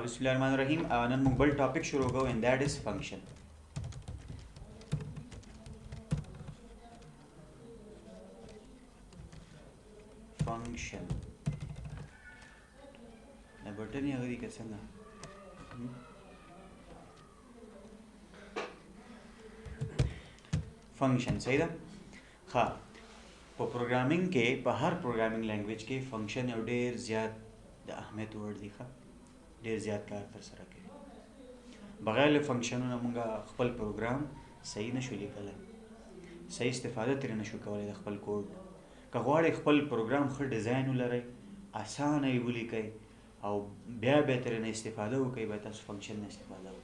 बिस्मिल्लाहिर्रहमानिर्रहीम नन मोग बल टॉपिक शुरू go and that is function. Function ना बटन ही अगर कैसे ना फंक्शन सही था। हाँ po प्रोग्रामिंग के पे हर प्रोग्रामिंग लैंग्वेज के फंक्शन और ढेर ज़्यादा अहमियत वर्ड दिखा ढेर ज़्यादा कार कर सरा के बगैर फंक्शन नमुंगा खपल प्रोग्राम सही नशो लिखल सही इस्तेफादा तेरे नशो कवले खपल कोड कगवाड़े खपल प्रोग्राम खर डिज़ाइन उलरे आसान है बोली कई और ब्या बेहतर ने इस्तेफादा हो कई बेहतर फंक्शन ने इस्तेफादा हो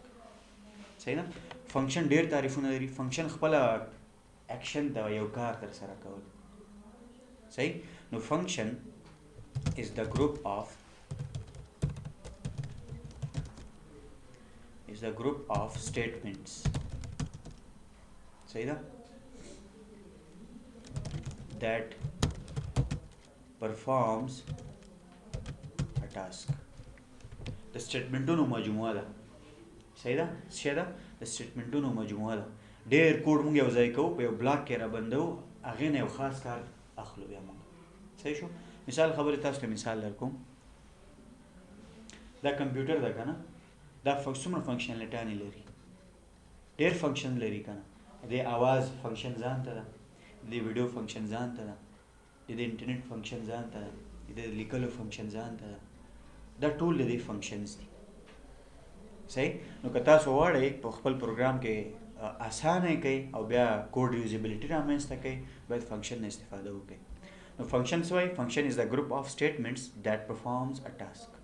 सही ना। फंक्शन ढेर तारीफ़ नरी फंक्शन खपल एक्शन दा यो कार कर सरा कवल सही नो function is the group of statements सही था that performs a task the statementों नो मजमुआ दा सही था शेदा the statementों नो मजमुआ दा ढेर कोड मुंगे वज़ाई को पे ब्लॉक केरा बंदो आगे ने खास कार अखलो या मुंगे सही शो मिसाल खबर तास मिसाल लरकुम दा कंप्यूटर दा का ना दा फंक्शन फंक्शन लटानी लेरी ढेर फंक्शन लेरी का ना दे आवाज़ फंक्शन जानता था दे वीडियो फंक्शन जानता था दे इंटरनेट फंक्शन जानता था दे लिखल फंक्शन जानता था दा टूल दे फंक्शंस थी सही नो कता सोवाड़े तो खपल प्रोग्राम के आसान है कई और ब्या कोड यूजेबिलिटी रामेंस तक कई बाद फंक्शन ने इस्तेफादा हो गई नो functions why function is the group of statements that performs a task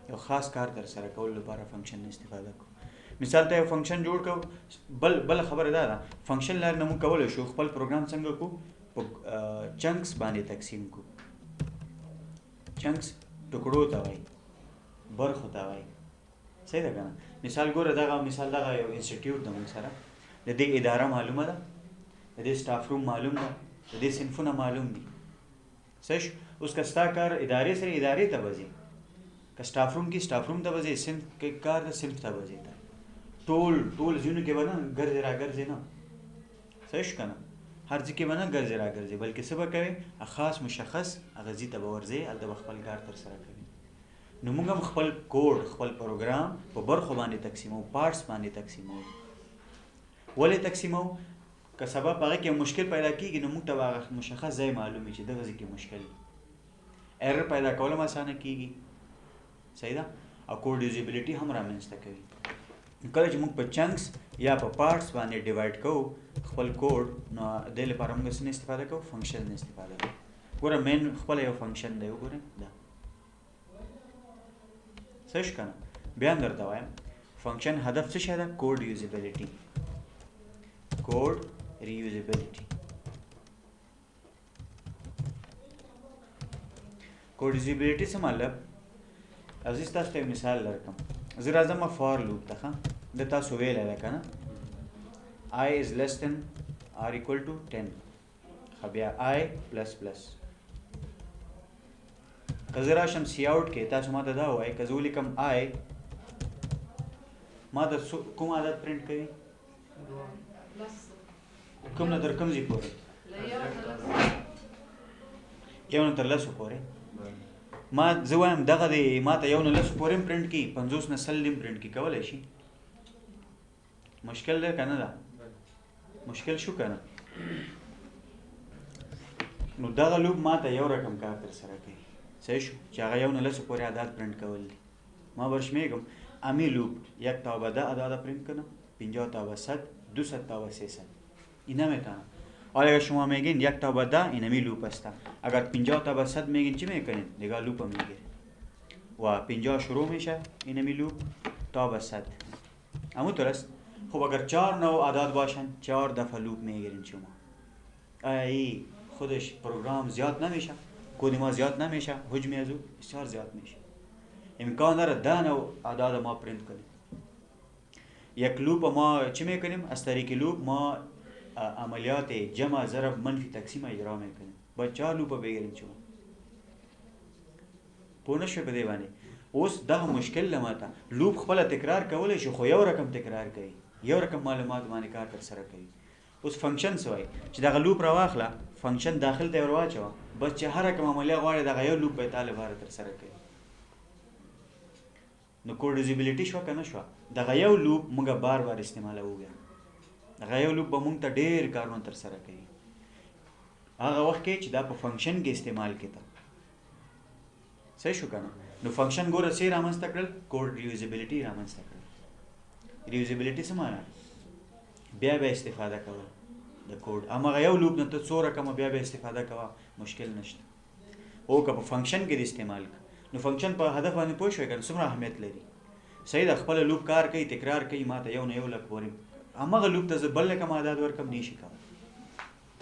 यो खास कार कर सरा कौल बारा फंक्शन ने इस्तेफादा को मिसाल ते फंक्शन जोड़ को बल बल खबर दादा फंक्शन लार नमु कवल शो खपल प्रोग्राम संग को चंक्स बाने तकसीम को चंक्स टुकड़ो तवाई बर्ख होतावाई सही था ना मिसाल गो रदागा मिसाल दागा यो इंस्टीट्यूट दमु सारा यदि इदारा मालूम है यदि स्टाफ रूम मालूम है यदि सिंफुना मालूम दी सच उसका स्टाकार इदारे से इदारे तबजी का स्टाफ रूम की स्टाफ रूम तबजी सिंफ के कार सिंफ तबजी था टोल टोल जुन के बना घर जरा घर जे ना सच का ना हर जी के बना घर जरा घर जे बल्कि सब कहे खास मुशखस अगजी तबवर जे अल दबखल कार तर सरा कभी नमुंगा खपल कोड खपल प्रोग्राम वो बरखो बाने तकसीमो पार्ट्स बाने तकसीमो वले तकसीमो का सबब आगे के मुश्किल पैदा की कि नमुंग तबा मुशखस जय मालूम है दगजी की मुश्किल एरर पैदा कौलम आसान कीगी सही था और कोड यूजेबिलिटी हमरा मेंस तक कल मुंग पर चंक्स या पर पार्ट्स बाने डिवाइड को खपल कोड न देले पारम से इस्तेफादा को फंक्शन ने इस्तेफादा को पूरा मेन खपल यो फंक्शन दे पूरे दा सच का बयान करता हुआ फंक्शन हदफ से शायद code usability code reusability code usability से मतलब अजीज तास ते मिसाल लरकम जरा जमा फॉर लूप तक दता सुवेल है का ना I is less than or equal to 10 खबिया I प्लस प्लस कजरा शम सी आउट के तास माता दा हुआ है कजूली कम आई माता कुम आदत प्रिंट करी कुम ना दर कम जी पोरे क्यों ना तरला सुपोरे मा जवाम दगा दे माता यौन लस पोरे प्रिंट की 50 न सल्लिम प्रिंट की कवल है शी मुश्किल दे कना दा मुश्किल शो कना नो दगा लूप माता यौ रकम का कर सरा के सही चागा यौ नलस पोरे आदात प्रिंट कवल मा वर्ष मेगम अमी लूप एक ताबदा आदात प्रिंट करना 50 ताबा 7 200 ताबा 600 इना में था और अगर शुमा मेगिन एक ताबदा इनमी लूप अस्ता अगर 50 ताबा 7 मेगिन चिमे करें देगा लूप मेगे वा 50 शुरू में शा इनमी लूप ताबा 7 अमु तरस खूब अगर 4 नौ आदात बाशन 4 दफा लूप मेगिन शुमा आई खुदश प्रोग्राम ज़्यादा ना मेशा कोदिमा ज़्यादा ना मेशा हुज मेजू चार ज़्यादा मेशा इम्कान दर दान आदाद मा प्रिंट करें एक लूप मा चिमे करें अस तरीके लूप मा अमलियात जमा ज़रब मनफी तकसीम इजरा में करें बस 4 लूप बेगेरिन चुमा पूर्णश पे देवाने اوس دغه مشکل لماته لوپ خپل تکرار کولی شي خو یو رقم تکرار کوي یو رقم معلومات باندې کار تر سره کوي اوس فنکشن سوای چې دغه لوپ راواخله فنکشن داخل ته ورواچو بس چې هر رقم عملیه غواړي دغه یو لوپ به طالب بار تر سره کوي نو کوډ یوزیبিলিټی شو کنه شو دغه یو لوپ موږ بار بار استعمالوو دغه یو لوپ به موږ ته ډېر کارونه تر سره کوي هغه وخت کې چې دا په فنکشن کې استعمال کېده صحیح شو کنه نو فنکشن ګوره سي رامنځته کړل کوډ ریوزیبিলিټی رامنځته کړل ریوزیبিলিټی څه معنی بیا به استفاده کول د کوډ امغه یو لوپ نه ته څو رقم بیا به استفاده کوه مشکل نشته او که په فنکشن کې استعمال نو فنکشن په هدف باندې پوه شوې کنه څومره اهمیت لري صحیح د خپل لوپ کار کوي تکرار کوي ماته یو نه یو لک پورې امغه لوپ ته بل کوم عادت ورکم نشي کوي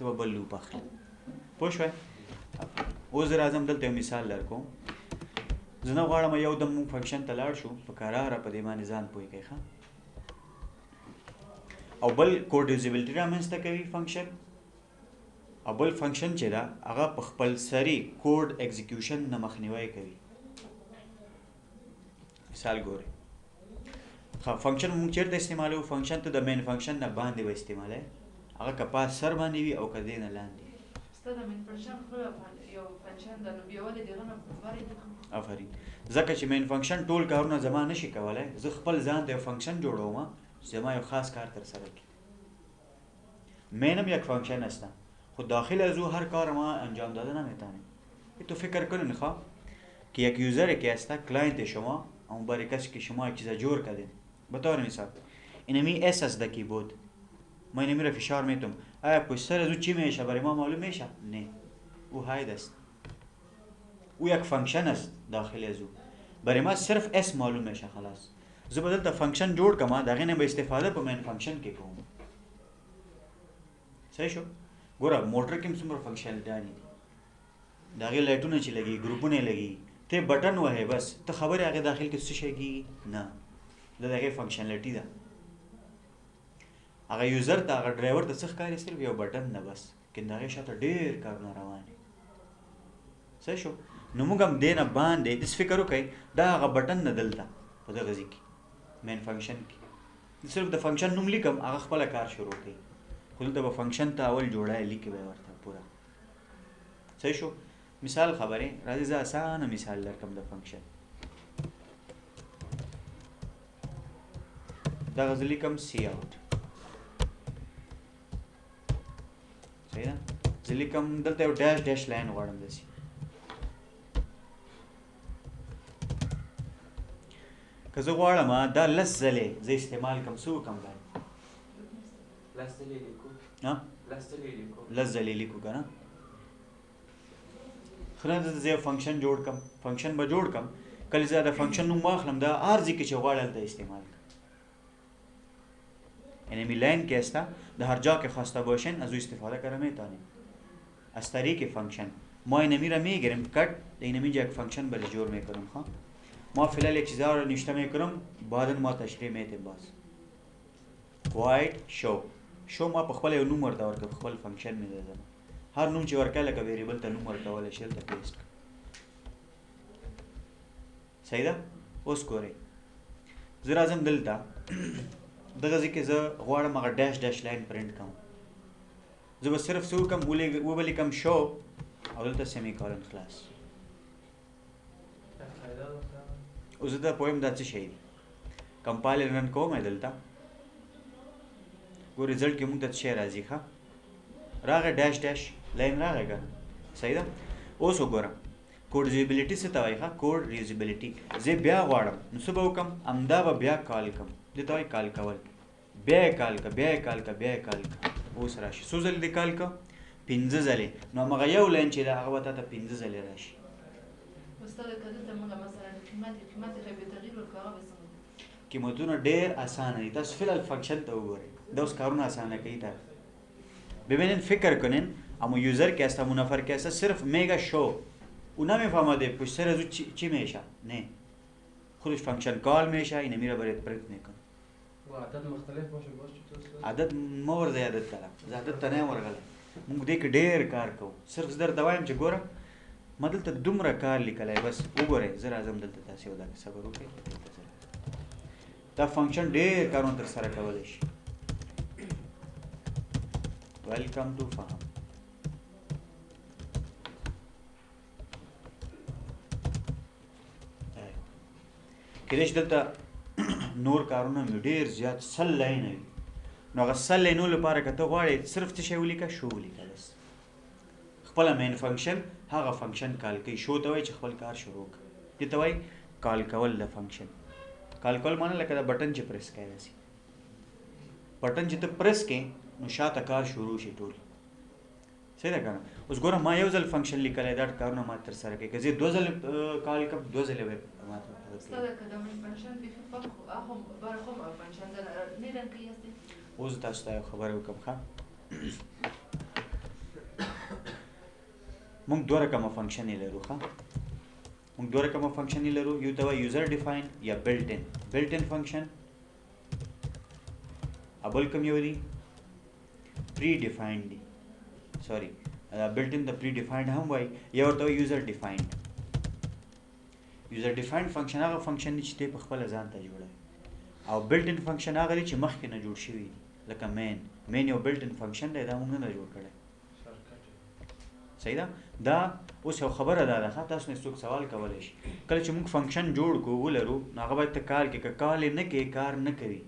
ته بل لوپ اخلي پوه شوې اوس راځم دلته مثال لرکوم زه نه غواړم یو دم مونږ فنکشن ته لاړ شو په قراره په دې باندې ځان پوه کوي او بل کوډ یوزیبিলিټی رامنځته کوي فنکشن او بل فنکشن چې دا هغه په خپل سری کوډ ایگزیکیوشن نه مخنیوي کوي مثال ګورئ فنکشن مونږ چیرته استعمالوو فنکشن ته د مین فنکشن نه باندې به استعمالوي هغه که پاس سر باندې وي او که دې نه لاندې ستاسو د مین فنکشن خو یو فنکشن د نو بیا ولې دغه نه بارې آفرین ځکه چې مین فنکشن ټول کارونه زما نشي کولای زه خپل ځان ته فنکشن جوړوم زما یو خاص کار تر سره کی مینم یک فنکشن هستم خود داخل از او هر کار ما انجام داده نمیتونیم تو فکر کنین خواه که یک یوزر که هسته کلاینت شما اون برای کسی که شما یک چیز جور کردین بطور مثال اینمی اس از د کیبورد ما اینمی را فشار میتم آیا پشت سر از او چی میشه برای ما معلوم میشه نه او هاید است او یک فنکشن است داخل از او برای ما صرف اس معلوم میشه خلاص زه بدل ته فنکشن جوړ کما دغه نه به استفاده په مین فنکشن کې کوم صحیح شو ګوره موټر کې څومره فنکشنالټی دي دغه لایټونه چې لګي ګروپونه لګي ته بٹن وهه بس ته خبره هغه داخل کې څه شي نه دغه فنکشنالټی ده هغه یوزر ته هغه ډرایور ته څه ښکاري صرف یو بٹن نه بس کیندغه شاته ډیر کارونه روان دي صحیح شو نو موږ هم دینه باندې د فکر وکړي دا هغه بٹن نه دلته په دغه ځکه مین فنکشن کې صرف د فنکشن نوم لیکم هغه خپل کار شروع کوي خو دلته به فنکشن ته اول جوړای لیکي به ورته پورا صحیح شو مثال خبره راځي زه اسانه مثال درکم د فنکشن دا غزل لیکم سی اوټ صحیح ده زه لیکم دلته یو ډیش ډیش لاین غواړم دسی که زه غواړم دا لس ځلې زه استعمال کم څو کم باندې لس ځلې لیکو لس ځلې لیکو که نه ښه نه زه یو فنکشن جوړ کم فنکشن به جوړ کم کله زه د فنکشن نوم واخلم دا هر ځای کې چې غواړم هلته استعمال کړم یعنی می لاین که هسته در هر جا که خواسته باشین از او استفاده کنه میتونیم از طریق فنکشن ما اینمی را میگیریم کٹ اینمی جا یک فنکشن برش جور میکنم ها ما فعلا یک چیزها رو نوشته میکنم بعدا ما تشریح میتیم باز void show ما په خپل یو نوم ورته ورکړم خپل فنکشن می ده هر نوم چې ورکړل لکه ویریبل ته نوم ورکول شي ته پیسټ صحیح ده اوس ګورئ زه راځم دلته دغه ځکه زه غواړم هغه ډیش ډیش لاین پرنټ کوم زه به صرف څه وکړم وبلیکم شو او دلته سیمی کولن خلاص اوس دا پویم دا څه شی دی کمپایلر رن کوم دلته ګور ریزلټ کې موږ ته څه راځي ښه راغی ډیش ډیش لاین راغی ګر صحیح ده اوس وګورم کوډ ریوزیبিলিټی څه ته وایي ښه کوډ ریوزیبিলিټی زه بیا غواړم نو څه به وکړم امدا به بیا کال کوم دې ته وایي کال کول بیا کال کا اوس راشي څو ځلې دې کال کا 15 ځلې نو هغه یو لاین چې دا هغه به ته 15 ځلې راشي استاد کله ته موږ مثلا قیمت کې به تغییر ورکړو به څنګه قیمتونه ډېر اسانه دي تاسو فعل فنکشن ته وګورئ دا اوس کارونه اسانه کوي تا ببینین فکر کنین اما یوزر که هست همون نفر که هست صرف میگه شو او نمیفهمده پشت سر از او چی میشه نه خودش فنکشن کال میشه اینه میره برای پرنت میکنه و عدد مختلف باشه عدد مور زیادت کلا عدد ته نه ورغله موږ دې کې ډېر کار کوو صرف زه درته وایم چې ګوره ما دلته دومره کار لیکلی بس وګورئ زه راځم دلته تاسې یو دقیقه صبر وکړئ دا فنکشن ډېر کارونه تر سره کولی شي ویلکم ټو فهم کېدای شي دلته نور کارونه مې ډېر زیات 100 لاینه وي نو هغه 100 لاینو لپاره که ته غواړې صرف څه شی ولیکه شو ولیکه بس خپله مین فنکشن هغه فنکشن کال کوي شو ته وایي چې خپل کار شروع کړه دې ته وایي کال کول د فنکشن کال کول معنی لکه دا بټن چې پریس کوي داسې بټن چې ته پریس کړې نو شاته کار شروع شي ټول صحیح ده که نه اوس ګوره ما یو ځل فنکشن لیکلی دا کارونه ما تر سره کوي که زه 2 ځل کال کوم 2 ځلې به ما استاد که د من فنکشن بیخي پخ هم برخم فنکشن نه رنګ یاستې اوس تاسو ته یو خبره وکړم ښه موږ 2 رقمه فنکشن یې لرو ښه موږ 2 رقمه فنکشن یې لرو یو ته وایي یوزر ډیفاین یا بلټ ان فنکشن بل کوم یو دی پری ډیفاینډ دی سوري بلټ ان د پری ډیفاینډ هم وایي یا ورته وایي یوزر ډیفاینډ فنکشن هغه فنکشن دی چې ته په خپله ځان ته جوړوي او بلټ ان فنکشن هغه دی چې مخکې نه جوړ شوي لکه مین یو بلټ ان فنکشن دی دا موږ نه جوړ کړی صحیح ده دا اوس یو خبره ده ښه تاسو نه څوک سوال کولی شي کله چې موږ فنکشن جوړ کړو ولرو نو هغه باید ته کال کې که کال یې نه کوې کار نه کوي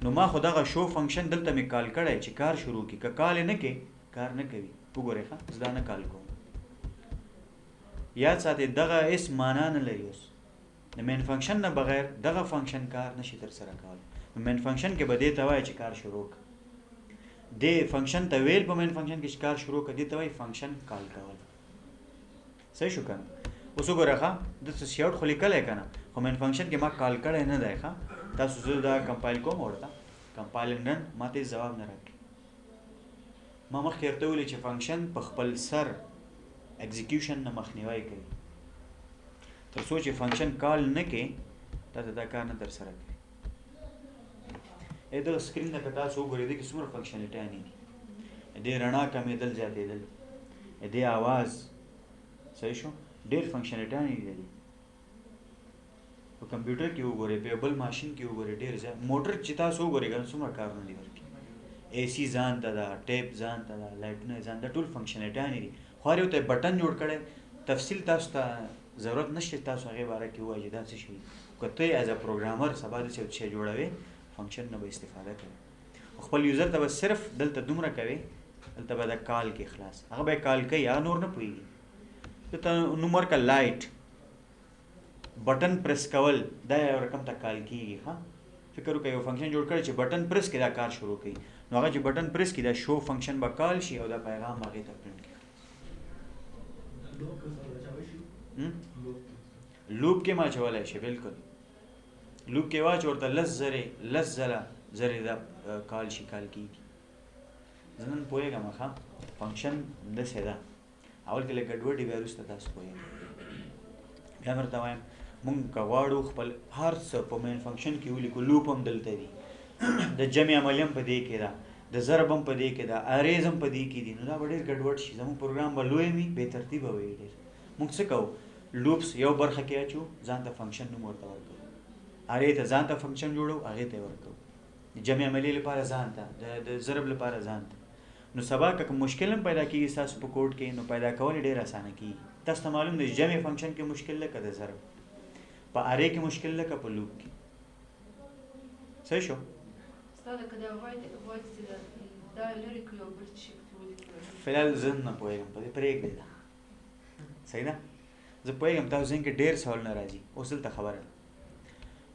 نو ما خو دغه شو فنکشن دلته مې کال کړی چې کار شروع کړي که کال یې نه کوې کار نه کوي وګورئ ښه زه دا نه کال کوم یاد ساتئ دغه هېڅ معنا نه لري اوس د مین فنکشن نه بغیر دغه فنکشن کار نشي تر سره کولی نو مین فنکشن کې به دې ته وایي چې کار شروع کړه دې فنکشن ته ویل په مین فنکشن کې چې کار شروع کړه دې ته وایي فنکشن کال کول صحیح شو که نه اوس وګوره ښه دلته سیاوټ خو لیکلی که نه خو مین فنکشن کې ما کال کړی نه دی ښه تاسو زه دا کمپایل کوم ورته کمپایل نن ما ته ځواب نه راکړي ما مخکې ورته ویلي چې فنکشن په خپل سر اکزیکیوشن نه مخنیوی کوي تر څو چې فنکشن کال نه کوي تا ته دا کار نه تر سره کوي دغه سکرین ته که تاسو وګورئ دې کې څومره فنکشنلیټیانې دي دې رڼا کمېدل زیاتېدل دې آواز صحیح شو ډېر فنکشنلیټیانې دي په کمپیوټر کې وګورئ په بل ماشین کې وګورئ ډېر زیات موټر چې تاسو وګورئ که څومره کارونه دي ورکې اے سی ځان ته ده ټیپ ځان ته ده لایټونه ځان ته ټول فنکشنلیټیانې دي خو هر یو ته بټن جوړ کړی تفصیل تاسو ته ضرورت نشته تاسو هغې باره کې ووایئ چې دا څه شي که ته ایز ا پروګرامر سبا داسې یو شی جوړوې فنکشن نه به استفاده کوي خپل یوزر ته به صرف دلته دومره کوي دلته به د کال کې خلاص هغه به یې کال کوي هغه نور نه پوهېږي دلته نوم ورکړه لایټ بټن پریس کول دا یو رقم ته کال کېږي ښه فکر وکړئ یو فنکشن جوړ کړی چې بټن پریس کړي دا کار شروع کوي نو هغه چې بټن پریس کړي دا شو فنکشن به کال شي او دا پیغام هغې ته پرنټ کړي لوپ کې ما اچولی شي بلکل لوپ کې واچ ورته لس ځله زرې دا کال شي کال کېږي زه نن پوهېږم ښه فنکشن داسې ده اول کې لږ ګډوډي بیا وروسته تاسو پوهېږم بیا مې ورته وایم مونږ که غواړو خپل هر څه په مین فنکشن کې ولیکو لوپ هم دلته دي د جمع عملیه هم په دې کې ده د ضرب هم په دې کې ده اریز هم په دې کې دي نو دا به ډېر ګډوډ شي زموږ پروګرام به لوی وي بې ترتیبه وي ډېر مونږ څه کوو لوپس یو برخه کې اچو ځان ته فنکشن نوم ورته ورکوو هغې ته ځان ته فنکشن جوړو هغې ته یې ورکوو د جمع عملیې لپاره ځان ته د ضرب لپاره ځان ته نو سبا که مشکل هم پیدا کېږي ستاسو په کوډ کې نو پیدا کول یې ډېر اسانه کېږي تاسو ته معلوم دی جمع فنکشن کې مشکل ده که د ضرب په ارې کې مشکل ده که په لوپ کې صحیح شو استاد که دا وایټ دا لرې کړي او بل شي پکې ولیکو فلحال زه نه پوهېږم په دې پرېږدئ دا صحیح ده زه پوهېږم تاسو ذهن کې ډېر سوالونه راځي اوس دلته خبره ده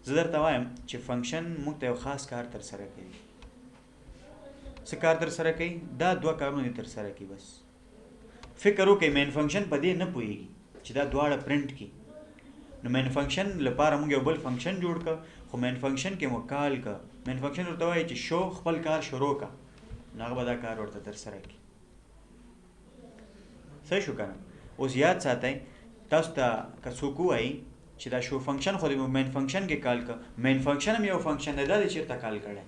زه درته وایم چې فنکشن موږ ته یو خاص کار تر سره کوي څه کار تر سره کوي دا 2 کارونه تر سره کوي بس فکر وکړئ مین فنکشن په دې نه پوهېږي چې دا دواړه پرنټ کړي نو مین فنکشن لپاره موږ یو بل فنکشن جوړ کړ خو مین فنکشن کې مو کال کړ مین فنکشن ورته وایي چې شو خپل کار شروع کړه نو هغه به دا کار ورته تر سره کړي صحیح شو که نه اوس یاد ساتئ تاسو ته که څوک ووایي چې دا شو فنکشن خو د مین فنکشن کې کال کړه مین فنکشن هم یو فنکشن دی دا دې چېرته کال کړی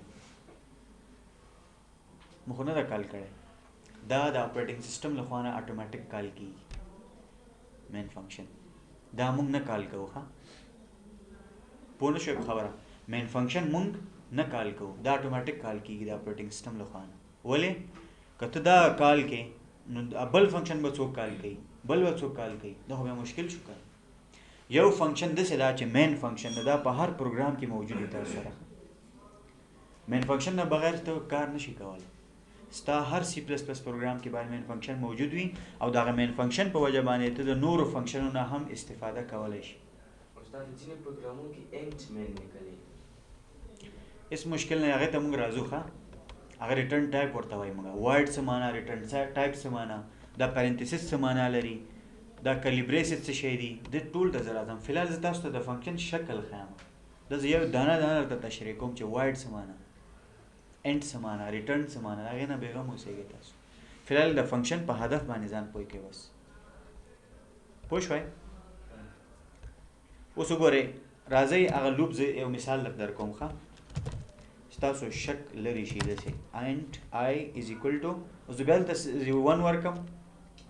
موږ خو نه ده کال کړی دا د اپریټنګ سسټم له خوا نه اټومیټک کال کېږي مین فنکشن دا موږ نه کال کوو ښه پوه نه شوې خبره مین فنکشن موږ نه کال کوو دا اټومیټک کال کېږي د اپریټنګ سیسټم لخوا نه ولې که ته دا کال کې نو بل فنکشن به څوک کال کوي بل به څوک کال کوي دا خو بیا مشکل شو کار یو فنکشن داسې دا چې مین فنکشن دا په هر پروګرام کې موجود دی تاسو سره مین فنکشن نه بغیر ته کار نشي کولی ستا هر سی پلس پلس پروګرام کې باید مین فنکشن موجود وي او دغه مین فنکشن په وجه باندې ته د نورو فنکشنونو نه هم استفاده کولی شي استاد ځینې پروګرامونو کې انټ مین لیکلی هېڅ مشکل نه هغې ته موږ راځو ښه هغه ریټرن ټایپ ورته وایي موږ وایډ څه معنا ریټرن ټایپ څه معنا دا پرنتسس څه معنا لري دا کلیبریسز څه شی دي د ټول ته زه راځم فلحال زه تاسو ته د فنکشن شکل ښیم داسې یو دانه دانه درته تشریح کوم چې وایډ څه معنا انټ څه معنا ریټرن څه معنا هغې نه بېغم اوسېږئ تاسو فلحال د فنکشن په هدف باندې ځان پوه کړئ بس پوه شوئ اوس وګورئ راځئ هغه لوپ زه یو مثال در کوم ښه ستاسو شک لري شي داسې انټ آی از ایکول ټو اوس بیا دلته 1 ورکم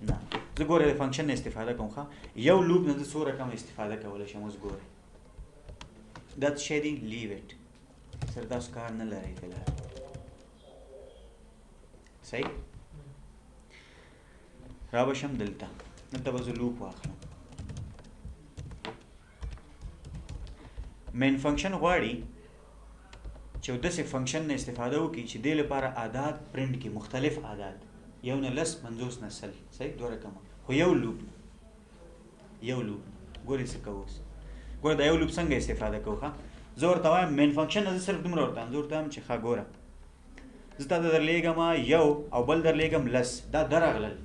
نه زه ګورئ د فنکشن نه استفاده کوم ښه یو لوپ نه زه څو رقم استفاده کولی شم اوس ګورئ دا څه شی دی لیو اټ سره تاسو کار نه لرئ فلحال صحیح را بشم دلته دلته به زه لوپ واخلم مین فنکشن غواړي چې داسې فنکشن نه استفاده وکړي چې دې لپاره عادات پرنټ کړي مختلف عادات یو نه لس 50 نه سل صحیح 2 رقمه خو یو لوپ ګورئ څه کوو اوس ګوره دا یو لوپ څنګه استفاده کوو ښه زه ورته وایم مین فنکشن نه زه صرف دومره ورته وایم زه ورته وایم چې ښه ګوره زه تا ته درلیږم یو او بل درلیږم لس دا درغلل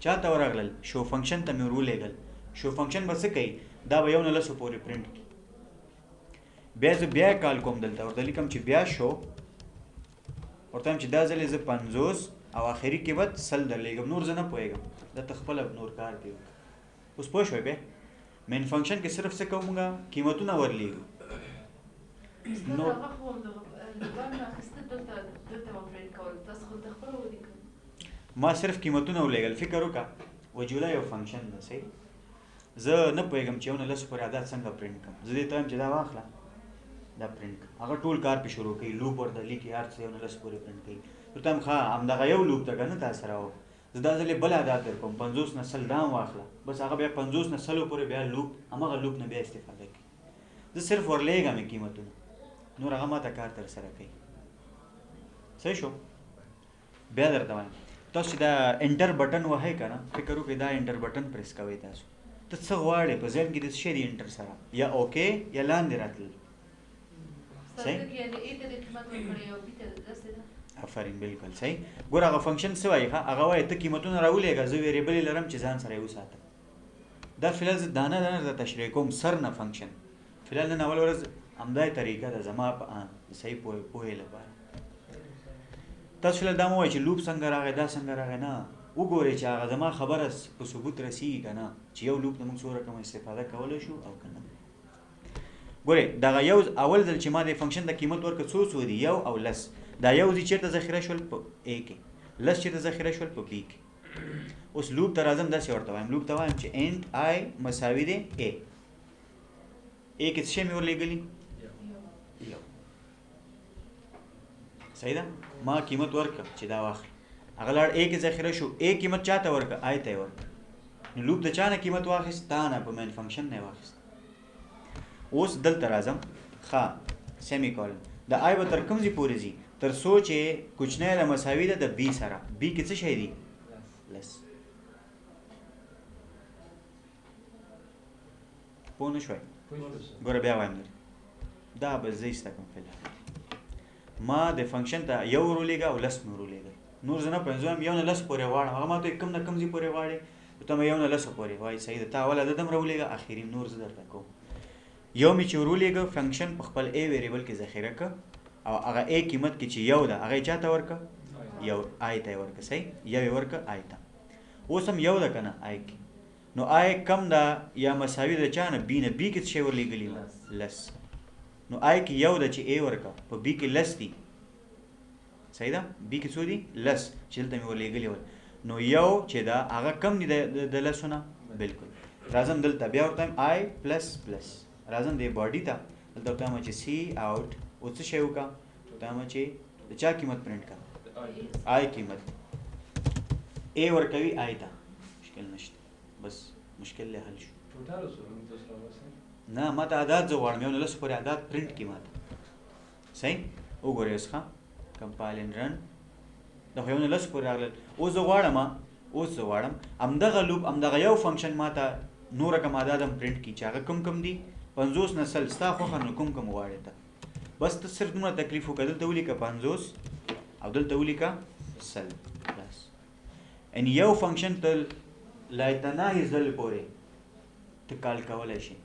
چا ته ورغلل شو فنکشن ته مې ورولېږل شو فنکشن به څه کوي دا به یو نه لسو پورې پرنټ کړي بیا زه بیا کال کوم دلته ورته لیکم چې بیا شو ورته وایم چې دا ځل زه 50 او آخري کې به 100 درلیږم نور زه نه پوهېږم دا ته خپله نور کار دی اوس پوه شوی بیا مین فنکشن کې صرف څه کوو موږ قیمتونه ورلیږو نو هغه خو د لوبان اخیسته دلته مو پرنټ کول تاسو خو د خپله ولیکل ما صرف قیمتونه ولېږل فکر وکړه وجوله یو فنکشن ده صحیح زه نه پوهېږم چې یو نه لسو پورې عدد څنګه پرنټ کړم زه دې ته وایم چې دا واخله دا پرنټ کړه هغه ټول کار پې شروع کوي لوپ ورته لیکي هر څه یو نه لسو پورې پرنټ کوي ورته وایم ښه همدغه یو لوپ ده که نه تا سره و زه دا ځل یې بل عدد در کوم 50 نه 100 دا هم واخله بس هغه بیا 50 نه 100 پورې بیا لوپ همغه لوپ نه بیا استفاده کوي زه صرف ورلیږم یې قیمتونه نور هغه ماته کار تر سره کوي صحیح شو بیا درته وایم تاسو چې دا انټر بټن وهئ که نه فکر وکړئ دا انټر بټن پریس کوئ تاسو ته څه غواړئ په ذهن کې د څه شی دی انټر سره یا اوکې یا لاندې راتلل صحیح آفرین بالکل صحیح ګوره هغه فنکشن څه وایي هغه وایي ته قیمتونه راولېږه زه ویریبل یې لرم چې ځان سره یې وساتم دا فلحال زه دانه دانه درته تشریح کوم سر نه فنکشن فلحال نن اول ورځ همدا طریقه ده زما په صحیح پوهې لپاره تاسو فلحال دا مو وایي چې لوپ څنګه راغی دا څنګه راغی نه وګورئ چې هغه زما خبره په ثبوت رسېږي که نه چې یو لوپ نه موږ څو رقم استفاده کولی شو او که نه ګورئ دغه یو اول ځل چې ما د فنکشن د قیمت ورکړه څو دي یو او لس دا یو دي چېرته ذخیره شول په A کې لس چېرته ذخیره شول په B کې اوس لوپ ته راځم داسې ورته وایم لوپ ته وایم چې انټ آی مساوي دی A کې څه شی مې ورلېږلي یو صحیح ده ما قیمت ورکړه چې دا واخلي هغه لاړ A کې ذخیره شو A قیمت چا ته ورکړه آی ته یې ورکړه نو لوپ د چا نه قیمت واخیست تا نه په مین فنکشن نه یې واخیست اوس دلته راځم ښه سیمی کولن د آی به تر کوم ځای پورې ځي تر څو چې کوچنی د مساوي ده د بی سره بی کې څه شی دی لس پوه نه شوی ګوره بیا وایم دا به زه ایسته کړم فلحال ما د فنکشن ته یو ورولېږه او لس مې ورولېږه نور زه نه پوهېږم زه وایم یو نه لس پورې غواړم هغه ما ته کوم نه کوم ځای پورې غواړې ته مې یو نه لسو پورې وایي صحیح ده تا اول عدد هم راولېږه اخري نور زه درته کوم یو مې چې ورولېږه فنکشن په خپل A ویریبل کې ذخیره کړه او هغه A قیمت کې چې یو ده هغه یې چا ته ورکړه یو آی ته یې ورکړه صحیح یو یې ورکړه آی ته اوس هم یو ده که نه آی کې نو آی کم ده یا مساوي ده چا نه بي نه بي کې څه شی ورلېږلي لس نو آی کې یو ده چې A ورکړه په بي کې لس دي صحیح ده بي کې څو دي لس چې دلته مې ورلېږلي ول نو یو چې ده هغه کم دي د لسو نه بالکل راځم دلته بیا ورته وایم آی پلس پلس راځم دې باډي ته دلته ورته وایم چې سی آوټ او څه شی وکړه ورته وایم چې د چا قیمت پرنټ کړه آی قیمت ای ورکوي آی ته مشکل نشته بس مشکل له حل شو نه ما ته عدد زه غواړم یو نه لسو پورې عدد پرنټ کړي ما ته صحیح وګورئ اوس ښه کمپایل اینډ رن دا خو یو نه لسو پورې راغلل اوس زه غواړم همدغه لوپ همدغه یو فنکشن ما ته نوره کوم عدد هم پرنټ کړي چې هغه کوم دي 50 نه سل ستا خوښه نو کوم غواړې ته بس ته صرف دومره تکلیف وکړه دلته ولیکه 50 او دلته ولیکه سل بس ان یو فنکشن ته لا یتناهی ځل پورې ته کال کولی شي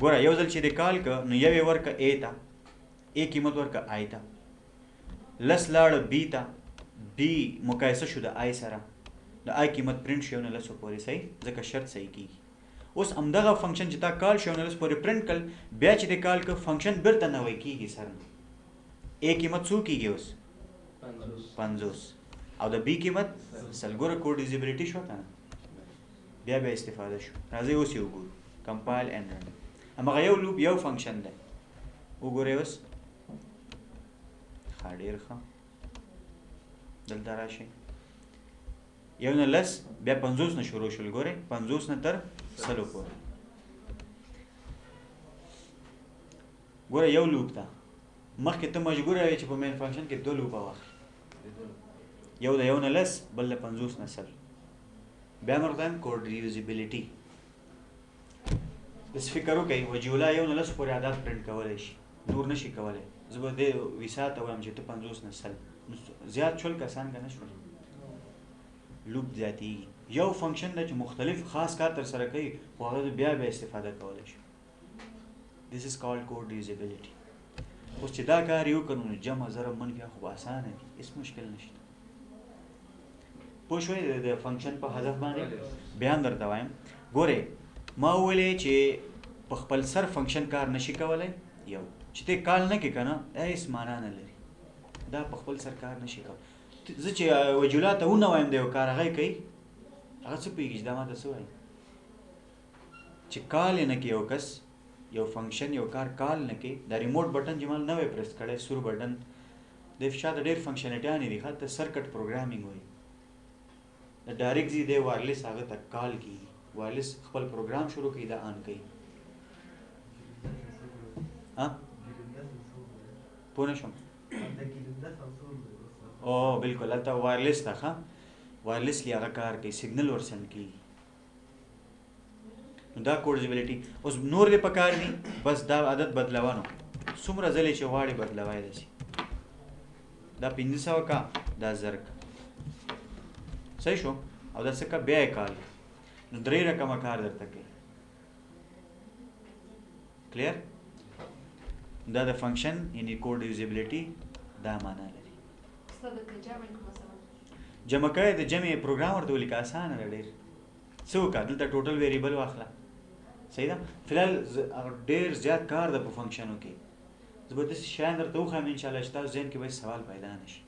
ګوره یو ځل چې د کال که نو یو یې ورکه ای ته ای قیمت ورکه آی ته لس لاړه بی ته بی مقایسه شو د آی سره د آی قیمت پرنټ شو نه لسو پورې صحیح ځکه شرط صحیح کیږي اوس همدغه فنکشن چې تا کال شو نه لس پورې پرنټ کړ بیا چې د کال که فنکشن بیرته نوی کیږي سر نه ای قیمت څو کیږي اوس 50 او د بی قیمت سل ګوره کوډ یوزیبیلیټي شو کنه بیا استفاده شو راځي اوس یو ګورو کمپایل اینډ رن همغه یو لوپ یو فنکشن دی وګورئ اوس ښه ډېر ښه دلته راشئ یو نه لس بیا 50 نه شروع شول ګورئ 50 نه تر سلو پورې ګوره یو لوپ ده مخکې ته مجبور یې چې په مین فنکشن کې دوه لوپه واخلي یو د یو نه لس بل د 50 نه سل بیا مرته کوډ ریوزیبیلیټي بس فکر وکړئ وجولا یو نه لس پورې عدد پرنټ کولی شي نور نشي کولی زه به دې ویسا ته وایم چې ته 50 نه سل زیات شول کسان که نه شول لوپ زیاتېږي یو فنکشن دی چې مختلف خاص کار تر سره کوي خو هغه بیا استفاده کولی شي This is called code reusability. اوس چې دا کار یو کړو نو جمع ضرب منفي خو اسانه دي هیڅ مشکل نشته پوه شوئ د فنکشن په هدف باندې بیان درته وایم ګورئ ما وویلې چې په خپل سر فنکشن کار نشي کولی یو چې ته کال نه کې که نه هیڅ معنا نه لري دا په خپل سر کار نشي کولی زه چې وجولا ته ونوایم د یو کار هغه کوي هغه څه پوهېږي چې دا ما ته څه وایي چې کال یې نه کوي یو کس یو فنکشن یو کار کال نه کوي دا ریموټ بټن چې ما نوی پریس کړی سور بټن د شاته ډېر فنکشنلیټیانې دي ښه ته سرکټ پروګرامینګ وایي د ډایرکټ ځي دی وایرلیس هغه ته کال کېږي وایرلیس خپل پروګرام شروع کوي دا آن کوي پوه نه شوم او بالکل هلته وایرلیس ته ښه وایرلیسلی هغه کار کوي سیګنل ورسند کېږي نو دا کوډزیبیلیټي اوس نور دې پکار دي بس دا عادت بدلوانو څومره ځلې چې غواړې بدلوای دی شي دا 500 کا دا 1000 کا صحیح شو او دا څه کا بیا یې کال نو 3 رقمه کار درته کوي کلیر دا د فنکشن یعنی کوډ یوزیبیلیټي دا معنا لري استاد که جمع کوم مثلا جمع کوي د جمع پروګرام ورته ولیکه اسانه ده ډېر څه وکړه دلته ټوټل ویریبل واخله صحیح ده فلحال ډېر زیات کار ده په فنکشنو کې زه به داسې شیان درته وښیم انشاءالله چې تاسو ذهن کې به سوال پیدا نه شي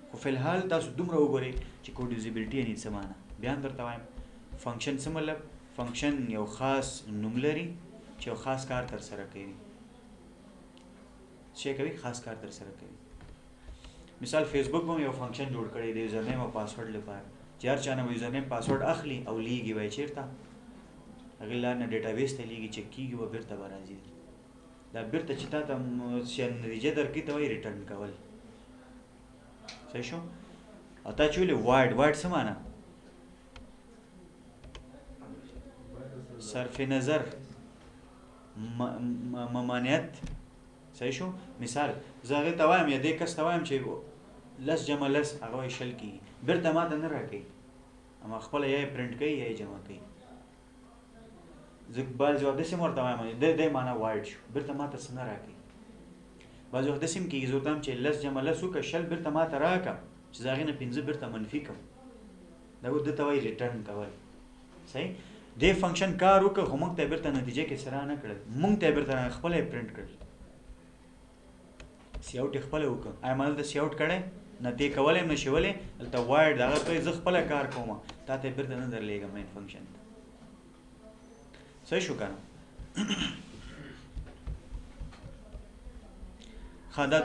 خو فلحال تاسو دومره وګورئ چې کوډ یوزیبیلیټي یعنې څه معنا بیا هم درته وایم فنکشن څه مطلب فنکشن یو خاص نوم لري چې یو خاص کار تر سره کوي څه کوي خاص کار تر سره کوي مثال فیسبوک به یو فنکشن جوړ کړی دی یوزرنیم او پاسورډ لپاره چې هر چا نه یوزرنیم پاسورډ اخلي او لیږي وایي چېرته هغې لار نه ډیټابیس ته لیږي چک کېږي به بېرته به راځي دا بېرته چې تا ته نتیجه درکړي ته وایي ریټرن کول صحیح شو او تا چې ویلې وایډ څه معنا صرف نظر ممانعت صحیح شو مثال زه هغې ته وایم یا دې کس ته وایم چې لس جمع لس هغه وایي شل کېږي بېرته ما ته نه راکوي اما خپله یا یې پرنټ کوي یا یې جمع کوي زه بعضې وخت داسې هم ورته وایم دی معنا وایډ شو بېرته ما ته څه نه راکوي بعضې وخت داسې هم کېږي زه ورته وایم چې لس جمع لس وکړه شل بېرته ما ته راکړه چې زه هغې نه 5 بېرته منفي کړم دا ده ته وایي ریټرن کول صحیح دې فنکشن کار وکړه خو موږ ته یې بېرته نتیجه کې څه را نه کړل موږ ته یې بېرته خپله یې پرنټ کړل سی آوټ یې خپله وکړه آیا ما دلته سی آوټ کړی نه تی کولی یم نه شي ولی دلته وایډ هغه کوي زه خپله کار کوم تا ته یې بېرته نه درلیږم مین فنکشن ته صحیح شو کنه خدا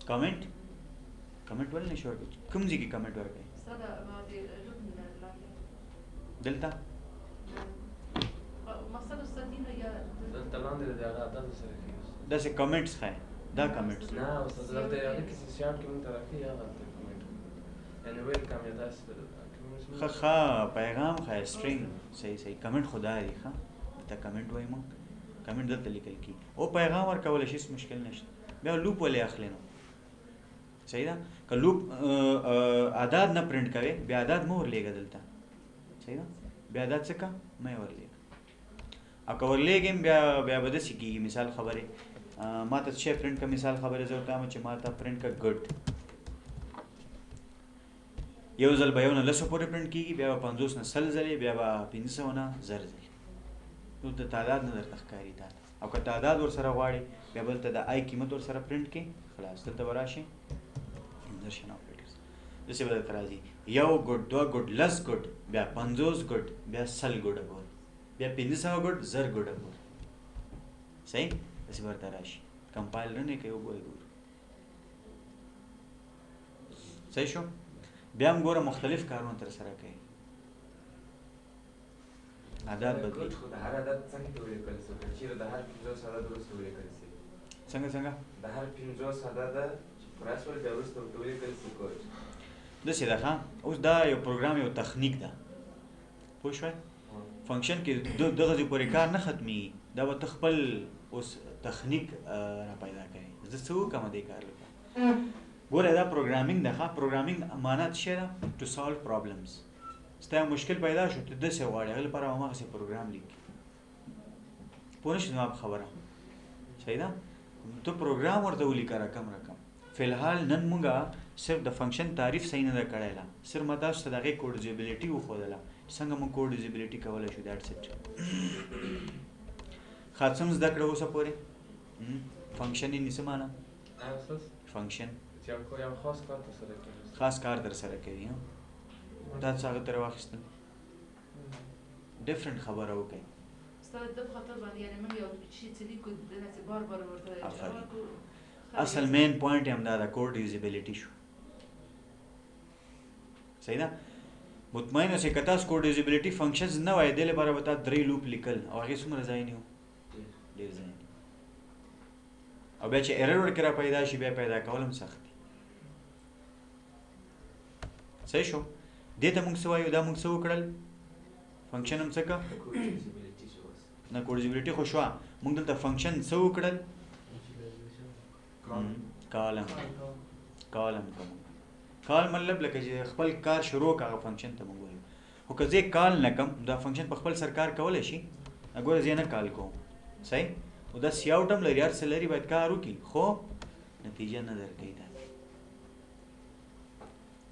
کامنٹ ولې نشو ورکوي کوم ځای کې کامنٹ ورکوي دلته دلته لاندې د هغه عدد سره کېږي داسې کامنټس ښایي دا کامنټس نه استاد دلته هغه کې شارټ کې مونږ ته راکړي هغه ته کمنټ یعنی ویلکم یا داسې ښه پیغام ښایي سټرینګ صحیح کامنټ خو دا دی ښه دلته کامنټ وایي مونږ کامنټ دلته لیکل کېږي او پیغام ورکولی شي هېڅ مشکل نشته بیا لوپ ولې اخلي نو صحیح ده که لوپ اعداد نه پرنټ کوي بیا اعداد مه ورلیږه دلته صحیح ده بیا اعداد څه که مه یې ورلیږه او که ورلیږم بیا به داسې کېږي مثال خبرې ما ته څه پرنټ که مثال خبرې زه ورته وایم چې ما ته پرنټ که ګډ یو ځل به یو نه لسو پورې پرنټ کېږي بیا به 50 نه 100 ځلې بیا به 500 نه 1000 ځلې نو د تعداد نه درته ښکاري تا او که تعداد ورسره غواړي بیا به دلته د آی قیمت ورسره پرنټ کړي خلاص دلته به راشي انزرشن اپریټرز داسې به درته راځي یو ګډ دوه ګډ لس ګډ بیا 50 ګډ بیا 100 ګډه ګور بیا 500 ګډ 1000 ګډه ګور صحیح داسې به درته راشي کمپایل نه کوي وګورئ ګور صحیح شو بیا هم ګوره مختلف کارونه تر سره کوي عدد بدلی د هر عدد څنګه ولیکل شي چې د هر 50 عدد وروسته ولیکل شي څنګه د هر 50 عدد پراسول بیا وروسته ولیکل شي کوډ داسې ده ښه اوس دا یو پروګرام یو تخنیک ده پوه شوئ فنکشن کې دغه ځای پورې کار نه ختمېږي دا به ته خپل اوس تخنیک را پیدا کوي زه څه وکړم دې کار لپاره ګوره دا پروګرامینګ ده ښه پروګرامینګ معنا څه شی ده ټو سالو پرابلمز ستا یو مشکل پیدا شو ته داسې غواړې هغې لپاره هماغسې پروګرام لیکي پوه نه شوې زما په خبره صحیح ده ته پروګرام ورته ولیکه رقم فی الحال نن مونږه صرف د فنکشن تعریف صحیح نه ده کړی لا صرف ما تاسو ته د هغې کوډیزیبلیټي وښودله څنګه مونږ کوډیزیبلیټي کولی شو دیټس اټ خاصم زده کړه اوسه پورې فنکشن یې څه معنا فنکشن یو خاص کار ترسره کوي خاص کار ترسره کوي دا څه هغه ترې واخیستل ډفرنټ خبره وکړئ استاد ده بخاطر باندې یعنی موږ یو شي چې لیکو داسې بار ورته اصل مین پوینټ یې همدا ده کوډ یوزیبلیټي شو صحیح ده مطمئن اوسئ که تاسو کوډ یوزیبلیټي فنکشنز نه وای دې لپاره به تا 3 لوپ لیکل او هغې څومره ځای نیو ډېر ځای نیو او بیا چې ایرر ورکې را پیدا شي بیا پیدا کول هم سخت دي صحیح شو دې ته موږ څه وایو دا موږ څه وکړل فنکشن هم څه که نه کوډیزیبلیټي خو شوه موږ دلته فنکشن څه وکړل کالم کال مطلب لکه چې خپل کار شروع کا فنکشن ته موږ وایو خو که زه کال نه کم دا فنکشن په خپل سرکار کولی شي ګوره زه نه کال کوم صحیح او دا سی آوټ هم لري هر څه لري باید کار وکړي خو نتیجه نه درکوي دا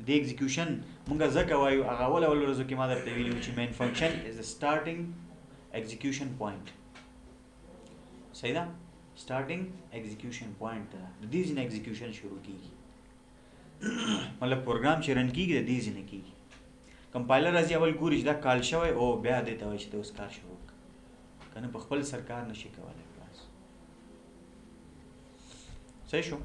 د ایگزیکیوشن مونږ ځکه وایو هغه اول ورځو کې ما درته ویلي وو چې مین فنکشن از د سټارټینګ ایگزیکیوشن پوینټ صحیح ده سټارټینګ ایگزیکیوشن پوینټ ده د دې ځینې ایگزیکیوشن شروع کېږي مطلب پروګرام چې رن کېږي د دې ځینې کېږي کمپایلر راځي اول ګوري چې دا کال شوی او بیا دې ته وایي چې د اوس کار شروع کړه که نه په خپل سرکار نشي کولی بس صحیح شو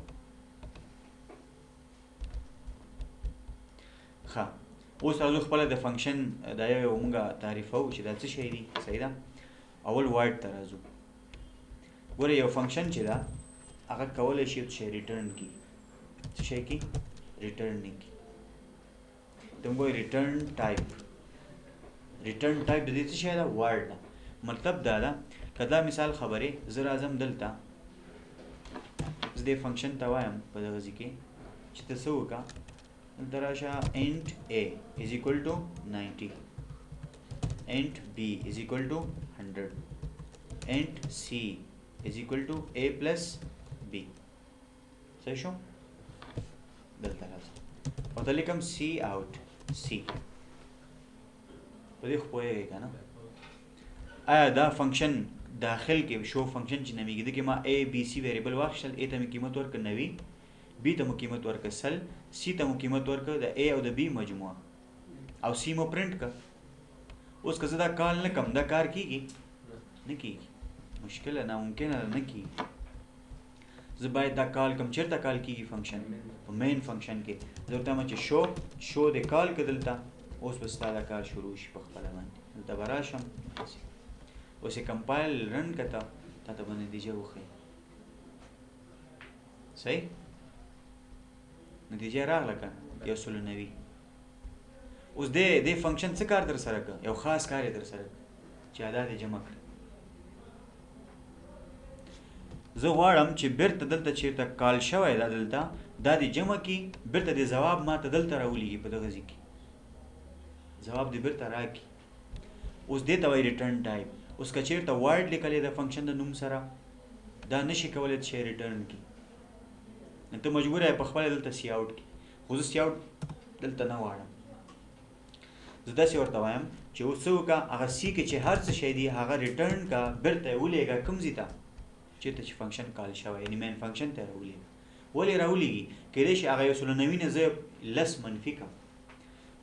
ښه اوس راځو خپله د فنکشن دا یو مونږه تعریفوو چې دا څه شی دي صحیح ده اول وایډ ته راځو ګوره یو فنکشن چې ده هغه کولی شي یو شی ریټرن کړي څه شی کړي ریټرنینګ کړي ته موږ وایو ریټرن ټایپ د دې څه شی ده وایډ ده مطلب دا ده که دا مثال خبرې زه راځم دلته زه دې فنکشن ته وایم په دغه ځای کې چې ته څه وکړه دلته راشه int a is equal to 90 int b is equal to 100 int c is equal to a plus b صحیح شو دلته راځه او ته لیکم c out c په دې خو پوهېږئ که نه آیا دا فنکشن داخل کې شو فنکشن چې نمیږي د کې ما a b c ویریبل واخیستل a ته مې قیمت ورکړه 90 b ته مو قیمت ورکړه 100 c ته مو قیمت ورکړه د a او د b مجموعه او c مو پرنټ کړه اوس که زه دا کال نه کم دا کار کیږي نه کیږي مشکله ناممکنه ده نه کیږي زه باید دا کال کم چیرته کال کیږي فنکشن په مین فنکشن کې زه ورته وایم چې شو د کال که دلته اوس به ستا دا کار شروع شي په خپله باندې دلته به راشم اوس یې کمپایل رن که ته تا ته به نتیجه وښیي صحیح نتیجه راغله که 190 اوس دې فنکشن څه کار در سره که یو خاص کار یې در سره چې اعداد یې جمع کړه زه غواړم چې بیرته دلته چېرته کال شوی دا دلته دا دې جمع کړي بیرته دې ځواب ما ته دلته راولېږي په دغه ځای کې ځواب دې بیرته راکړي اوس دې ته وایي ریټرن ټایپ اوس که چېرته وارډ لیکلی د فنکشن د نوم سره دا نشي کولی چې ریټرن کړي نو ته مجبور یې په خپله دلته سی آوټ کړي خو زه سی آوټ دلته نه غواړم زه داسې ورته وایم چې اوس څه وکړه هغه سی کې چې هر څه شی دی هغه ریټرن کا بیرته یې ولېږه کوم ځای ته چېرته چې فنکشن کال شوی یعنې مین فنکشن ته یې راولېږه ولې راولېږي کیدای شي هغه 190 نه زه لس منفي کړم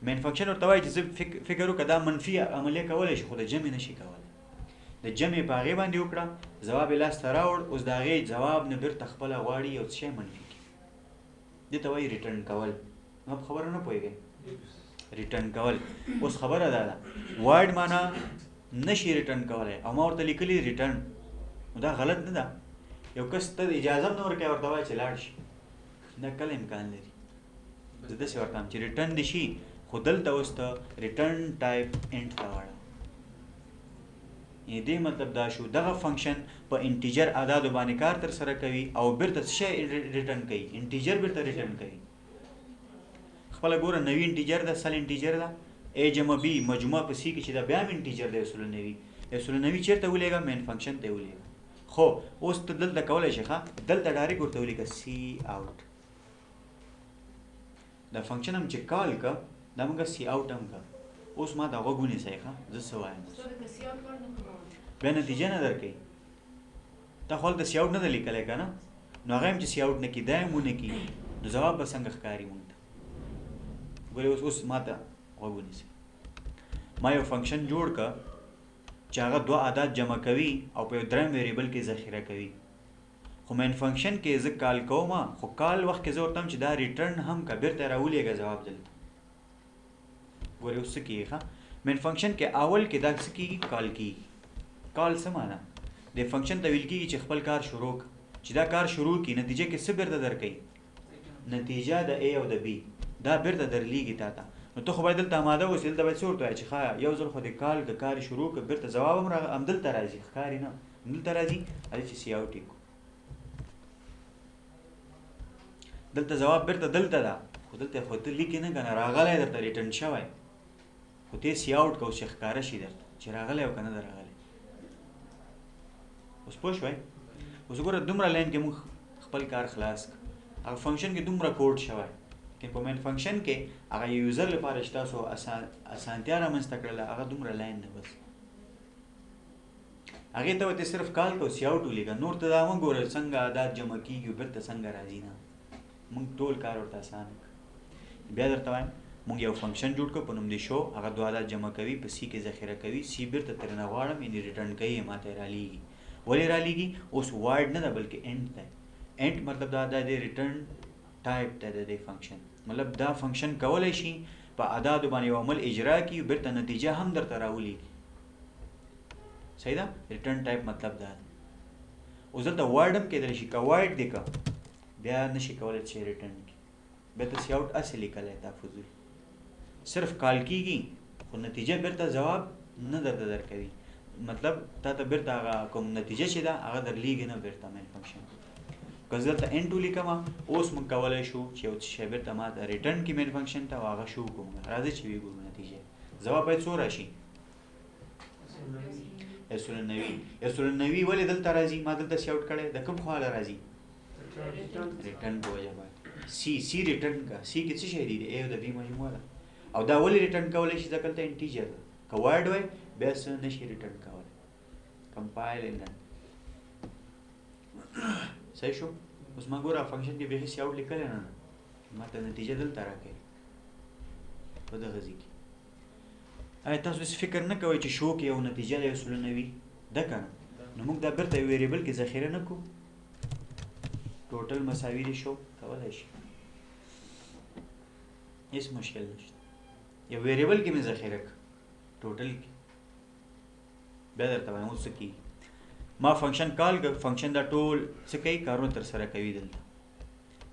مین فنکشن ورته وایي چې زه فکر وکړه دا منفي عملیه کولی شي خو د جمع نشي کولی د جمع په هغې باندې وکړه ځواب یې لاسته راوړ اوس د هغې جواب نه بیرته خپله غواړي یو څه شی منفي کړي دې ته وایي ریټرن کول ما په خبره نه پوهېږئ ریټرن کول اوس خبره دا ده وارډ معنا نشي ریټرن کولی او ما ورته لیکلي ریټرن نو دا غلط نه ده یو کس ته اجازه هم نه ورکوي ورته وایي چې لاړ شي دا کله امکان لري زه داسې ورته وایم چې ریټرن دې شي خو دلته اوس ته ریټرن ټایپ انټ ته واړه یعنې دې مطلب دا شو دغه فنکشن په انټیجر اعدادو باندې کار تر سره کوي او بیرته څه شی ریټرن کوي انټیجر بیرته ریټرن کوي خپله ګوره نوي انټیجر ده سل انټیجر ده ا جمع بي مجموعه په سی کې چې دا بیا هم انټیجر دی 190 چېرته ولېږه مین فنکشن ته یې ولېږه خو اوس ته دلته کولی شي ښه دلته ډایرکټ ورته ولیکه سی آوټ دا فنکشن هم چې کال که دا موږ سی آوټ هم که اوس ما ته غوږ ونیسئ ښه زه څه وایم بیا نتیجه نه درکوي تا خو هلته سی آوټ نه ده لیکلی که نه نو هغه هم چې سی آوټ نه کړي دا هم ونه کړي نو ځواب به څنګه ښکاري مونږ ته ګورې اوس ما ته غوږ ونیسئ ما یو فنکشن جوړ که چې هغه دوه اعداد جمع کوي او په یو دریم ویریبل کې ذخیره کوي خو مین فنکشن کې زه کال کوم خو کال وخت کې زه ورته چې دا ریټرن هم که بیرته راولېږه ځواب دلته ګورې اوس څه کېږي ښه مین فنکشن کې اول کې دا څه کېږي کال کېږي کال څه معنا د فنکشن ته ویل کېږي چې خپل کار شروع چې دا کار شروع کړي نتیجه کې څه بیرته درکوي نتیجه د A او د B دا بیرته درلیږي تا ته نو ته خو باید دلته اماده اوسې دلته باید څه ورته وایې چې ښه یو ځل خو د کال که کار شروع کړه بیرته ځواب هم همدلته راځي ښکاري نه همدلته راځي هلته چې سی آوټ یې کړو دلته ځواب بیرته دلته ده خو دلته خو ته لیکې نه که نه راغلی درته ریټرن شوی خو ته یې سی آوټ کړه چې ښکاره شي درته چې راغلی او که نه ده راغلی اوس پوه شوی اوس ګوره دومره لاین کې موږ خپل کار خلاص کړ هغه فنکشن کې دومره کوډ شوی لیکن په مین فنکشن کې هغه یوزر لپاره چې تاسو اسانتیا رامنځته کړله هغه دومره لاین نه بس هغې ته ورته صرف کال کو سی آوټ ولیکه نور ته دا مه ګوره څنګه اعداد جمع کېږي بیرته څنګه راځي نه موږ ټول کار ورته اسانه کړ بیا درته وایم موږ یو فنکشن جوړ کړو په نوم د شو هغه دوه اعداد جمع کوي په سی کې ذخیره کوي سی بیرته ترېنه غواړم یعنې ریټرن کوي ما ته یې رالیږي ولې رالیږي اوس وارډ نه ده بلکې انټ دی انټ مطلب دا د ریټرن ټایپ دی د دې فنکشن مطلب دا فنکشن کولی شي په اعدادو باندې یو عمل اجرا کړي بیرته نتیجه هم درته راولېږي صحیح ده ریټرن ټایپ مطلب دا دی اوس دلته وارډ هم کېدلی شي که وارډ دی که بیا نشي کولی چې ریټرن کړي بیا ته سی آوټ هسې لیکلی دا فضول صرف کال کېږي خو نتیجه بیرته ځواب نه درته درکوي مطلب تا ته بیرته هغه کوم نتیجه چې ده هغه درلیږي نه بیرته مین فنکشن که زه دلته انټ ولیکم اوس موږ کولی شو چې یو څه شی بیرته ما ته ریټرن کړي مین فنکشن ته او هغه شو کوم راځئ چې وګورو نتیجه ځواب باید څو راشي 190 ولې دلته راځي ما دلته سی آوټ کړی د کوم خواله راځي ریټرن په وجه باندې سی ریټرن کا سی کې څه شی دی د A او د B مجموعه ده او دا ولې ریټرن کولی شي ځکه دلته انټیجر ده که وارډ وای بیا څه نشي ریټرن کولی کمپایل اینډ صحیح شو اوس ما ګوره فنکشن کې بیخي سی آوټ لیکلی نه ما ته نتیجه دلته راکوي په دغه ځای کې آیا تاسو هیڅ فکر نه کوئ چې شو کې یو نتیجه د 190 ده کنه نو موږ دا بیرته یو ویریبل کې ذخیره نه کوو ټوټل مساوي دي شو کولای شي هیڅ مشکل نشته یو ویریبل کې مې ذخیره کړ ټوټل کې بیا درته وایم اوس څه کېږي ما فنکشن کال کړ فنکشن دا ټول څه کوي کارونه تر سره کوي دلته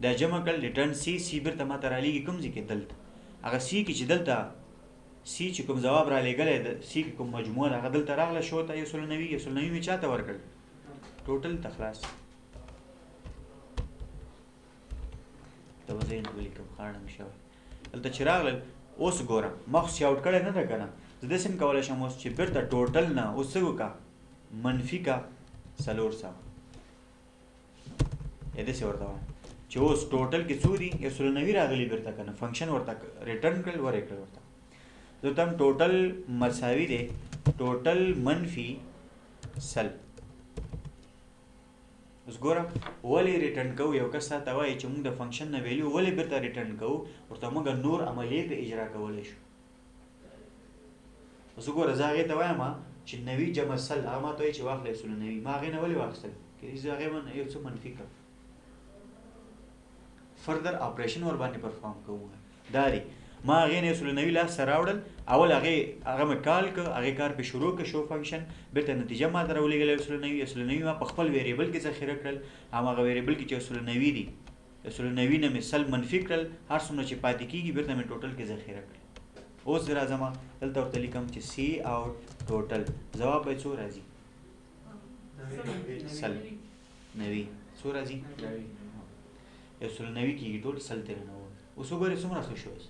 دا جمع کړل ریټرن سی بیرته ما ته رالیږي کوم ځای کې دلته هغه سی کې چې دلته سی چې کوم جواب را لېږلی د سی کې کوم مجموعه ده هغه دلته راغله شو ته 190 مې چا ته ورکړل ټوټل ته خلاص ته به زه یې ولیکم خاړه مې شوی دلته چې راغلل اوس ګوره ما خو سیاوټ کړی نه ده که نه زه داسې هم کولی شم اوس چې بېرته ټوټل نه اوس څه وکړه منفي کا 400 یا داسې ورته وایم چې اوس ټوټل کې څو دي 190 راغلي بېرته که نه فنکشن ورته ریټرن کړل ورې کړل ورته زه ته هم ټوټل مساوي دی ټوټل منفي 100 اوس ګوره ولې ریټرن کوو یو کس راته وایي چې موږ د فنکشن نه ویلیو ولې بېرته ریټرن کوو ورته موږ نور عملیې په اجرا کولی شو اوس ګوره زه هغې ته وایم چې 90 جمع 100 هغه ما ته وایي چې واخله 190 ما هغې نه ولې واخیستل کېدای شي زه هغې باندې یو څه منفي کړم فردر اپریشن ور باندې پرفارم کوو دا دی ما هغې نه 190 لاسته راوړل اول هغه مې کال که هغې کار پې شروع که شو فنکشن بېرته نتیجه ما ته راولېږله 190 ما په خپل ویریبل کې ذخیره کړل هماغه ویریبل کې چې 190 دي 190 نه مې 100 منفي کړل هر څومره چې پاتې کېږي بېرته مې ټوټل کې ذخیره کړل اوس زه راځم دلته ورته لیکم چې سی آوټ ټوټل ځواب به څو راځي 90 څو راځي 190 کېږي ټول 100 ترې نه ووت اوس وګورئ څومره ښه شوی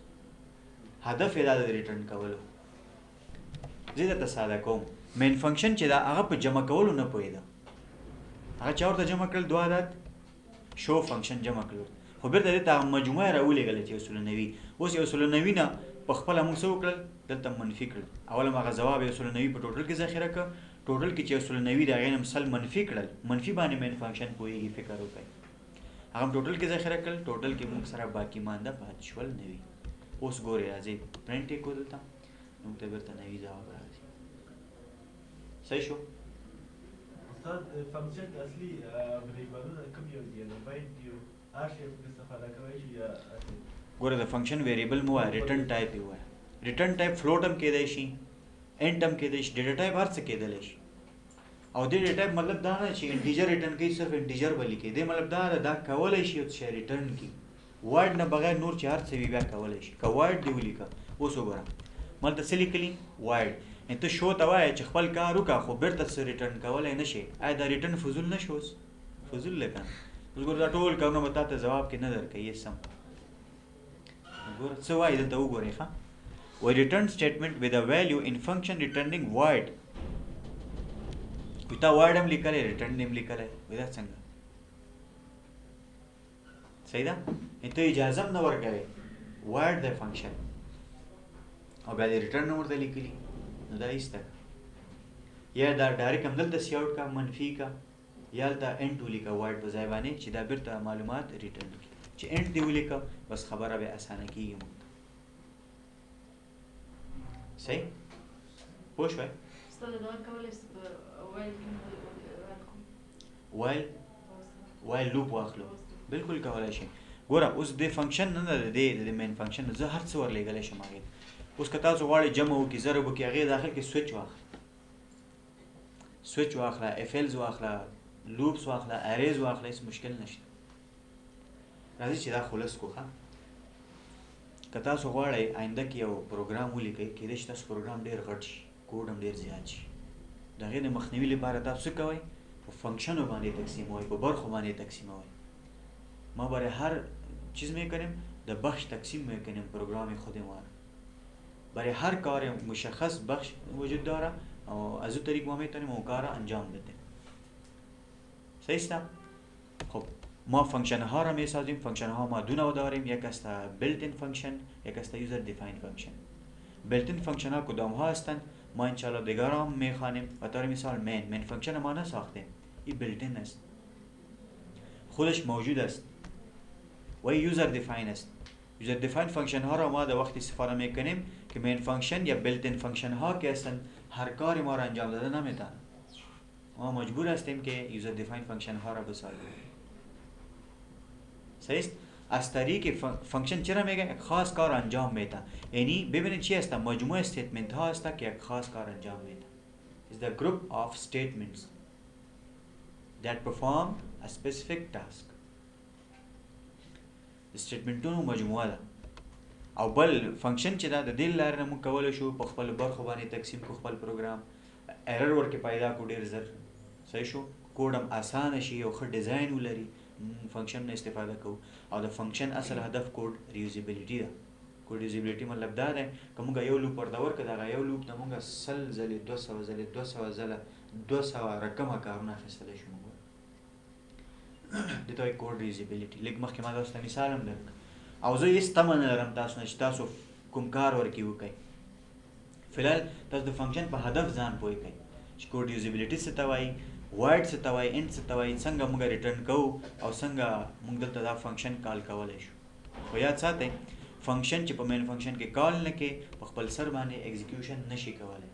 هدف یې دا د ریټرن کولو زه درته ساده کوم مین فنکشن چې دا هغه په جمع کولو نه پوهېده هغه چا ورته جمع کړل 2 عدد شو فنکشن جمع کړل خو بېرته دې ته مجموعه یې راولېږله چې 190 اوس 190 نه په خپله موږ څه وکړل دلته منفي کړل اول هم هغه ځواب 190 په ټوټل کې ذخیره کړه ټوټل کې چې 190 د هغې نه 100 منفي کړل منفي باندې مین فنکشن پوهېږي فکر وکړئ هغه هم ټوټل کې ذخیره کړل ټوټل کې موږ سره باقي مانده پاتې شول 90 اوس ګورئ راځئ پرنټ یې کړو دلته موږ ته بېرته 90 ځواب راځي صحیح شو استاد فنکشن اصلي ویریبلونه کوم یو دي نو باید یو هر شی په استفاده کوي چې یا ګوره د فنکشن ویریبل مو وایه ریټرن ټایپ یې وایه ریټرن ټایپ فلوټ هم کېدی شي انټ هم کېدی شي ډیټا ټایپ هر څه کېدلی شي او دې ډیټا ټایپ مطلب دا نه چې انټیجر ریټرن کوي صرف انټیجر به لیکي دې مطلب دا دا کولی شي یو څه ریټرن کړي وایډ نه بغیر نور چې هر څه وي بیا کولی شي که وایډ دې ولیکه اوس وګوره مالته څه لیکلي وایډ ته شو ته وایه چې خپل کار وکړه خو بېرته څه ریټرن کولی نه شي آیا دا ریټرن فضول نه شو اوس فضول دی که نه اوس ګوره دا ټول کارونه به تا ته ځواب کې نه درکوي سم ګوره څه وایي دلته وګورئ ښه وایي ریټرن سټیټمنټ with a value in function returning void وي تا وایډ هم لیکلی ریټرن هم لیکلی وایي دا څنګه صحیح ده ته اجازه هم نه ورکوې وایډ دی فنکشن او بیا دې ریټرن هم ورته لیکلي نو دا ایسته یا دا ډایرکټ همدلته سی آوټ کا منفي کا یا هلته انټ ولیکه وایډ په ځای باندې چې دا بېرته معلومات ریټرن کړي چې انټ دې ولیکه بس خبره بیا اسانه کېږي موږ ته صحیح پوه شوی استاد دا کولی شي په وایل کې وایل لوپ واخلو بالکل کولی شي ګوره اوس دې فنکشن نه ده د مین فنکشن زه هر څه ورلېږلی شم هغې اوس که تاسو غواړئ جمع وکړي ضرب وکړي هغې داخل کې سویچ واخله سویچ واخله افلز واخله لوپس واخله اریز واخله هېڅ مشکل نشته راځئ چې دا خلص کړو ښه که تاسو غواړئ آینده کې یو پروګرام ولیکئ کېدای شي تاسو پروګرام ډېر غټ شي کوډ هم ډېر زیات شي د هغې د مخنیوي لپاره تاسو څه کوئ په فنکشنو باندې تقسیموئ په برخو باندې تقسیموئ ما برای هر چیز میکنیم در بخش تقسیم میکنیم پروگرام خودمان برای هر کار مشخص بخش وجود داره و از اون طریق ما میتونیم اون کار انجام بدیم صحیح است خب ما فنکشن ها را میسازیم فنکشن ها ما دو نوع داریم یک است بیلت این فنکشن یک است یوزر دیفاین فنکشن بیلت این فنکشن ها کدام ها هستند ما انشالله دیگر هم میخوانیم و طور مثال مین فنکشن ما نساختیم این بیلت این است خودش موجود است و یوزر دیفاین است یوزر دیفاین فانکشن ها را ما در وقتی استفاده میکنیم که مین فانکشن یا بیلت این فانکشن ها که هستن هر کاری ما را انجام داده نمیتونن. ما مجبور هستیم که یوزر دیفاین فانکشن ها را بسازیم. صحیح است؟ از طریق فانکشن چرا میگه؟ یک خاص کار انجام میده. یعنی ببینید چی هست؟ مجموعه استیتمنت ها هست که یک خاص کار انجام میده. is the group of statements that perform a specific task. استیتمنتونو مجموعه ده. او بل فانکشن چې دا د دې لارې نه موږ کولی شو په خپل برخو باندې تقسیم کو خپل پروګرام ایرر ورکې پیدا کو ډېر زر صحیح شو کوډ هم اسانه شي او ښه ډیزاین ولري فانکشن نه استفاده کوو او د فانکشن اصل هدف کوډ ریوزیبیلیټي ده. کوډ ریوزیبیلیټي مطلب دا دی که موږ یو لوپ ورته ورکړو دغه یو لوپ نه موږ 100 ځلې 200 ځلې 200 ځله 200 رقمه کارونه اخیستلی شو موږ دې ته وایي کوډ ریوزیبیلیټي. لږ مخکې ما تاسو ته مثال هم درکړ او زه هېڅ تمه نه لرم تاسو نه چې تاسو کوم کار ورکې وکړئ. فلحال تاسو د فانکشن په هدف ځان پوه کړئ چې کوډ ریوزیبیلیټي څه ته وایي، وایډ څه ته وایي، انټ څه ته وایي، څنګه موږ ریټرن کوو او څنګه موږ دلته دا فانکشن کال کولی شو. خو یاد ساتئ فانکشن چې په مین فانکشن کې کال نه کې په خپل سر باندې ایگزیکیوشن نشي کولی.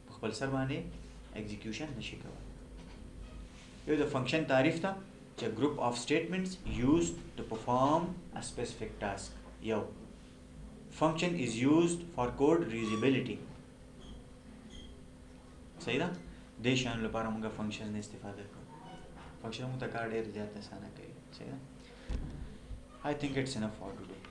په خپل سر باندې ایگزیکیوشن نشي کولی. یو د فانکشن تعریف ته چې group of statements used to perform a specific task. یو function is used for code reusability. صحیح ده؟ دې شیانو لپاره موږ فانکشن نه استفاده کوو. فانکشن موږ ته کار ډېر زیات اسانه کوي. صحیح ده؟ I think it's enough for today.